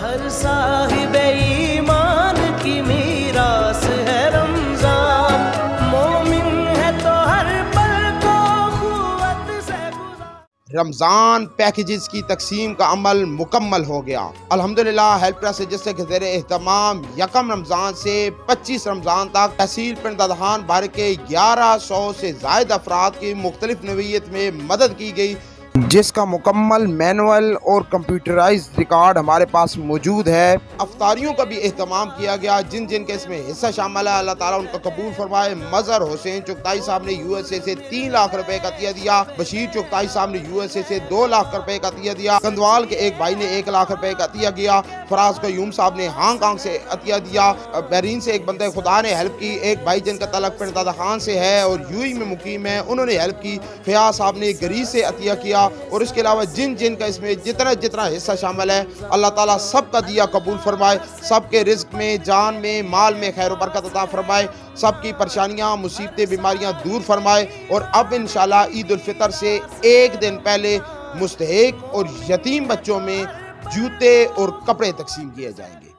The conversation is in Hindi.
हर साहिबे ईमान की मीरास है रमजान, मोमिन है तो हर पल को खुवत से गुजार। रमज़ान पैकेजेस की तकसीम का अमल मुकम्मल हो गया। अल्हम्दुलिल्लाह हेल्प डेस्क रजिस्टर के ज़ेरे एहतमाम 1 रमज़ान से 25 रमज़ान तक तहसील पिंड ददहान भर के 1100 से ज़ायद अफराद की मुख्तलिफ नवीयत में मदद की गई, जिसका मुकम्मल मैनुअल और कंप्यूटराइज रिकॉर्ड हमारे पास मौजूद है। अफ्तारियों का भी एहतमाम किया गया, जिन जिन के इसमें हिस्सा शामिल है अल्लाह ताला उनका कबूल फरमाए। मजहर हुसैन चुगताई साहब ने USA से 3 लाख रुपए का अतिया दिया। बशीर चुगताई साहब ने USA से 2 लाख रुपए का अतिया दिया। कंदवाल के एक भाई ने 1 लाख रुपए का अतिया दिया। फराज कयूम साहब ने हांगकांग से अतिया दिया। बहरीन से एक बंदे खुदा ने हेल्प की। एक भाई जिनका तलक पिंड दादा खान से है और UAE में मुकीम है, उन्होंने हेल्प की। फयाज साहब ने गरीज से अतिया किया। और इसके अलावा जिन जिन का इसमें जितना जितना हिस्सा शामिल है अल्लाह ताला सबका दिया कबूल फरमाए, सबके रिस्क में, जान में, माल में खैर बरकत अता फरमाए, सबकी परेशानियां, मुसीबतें, बीमारियां दूर फरमाए। और अब इंशाल्लाह ईद उल फितर से एक दिन पहले मुस्तहिक और यतीम बच्चों में जूते और कपड़े तकसीम किए जाएंगे।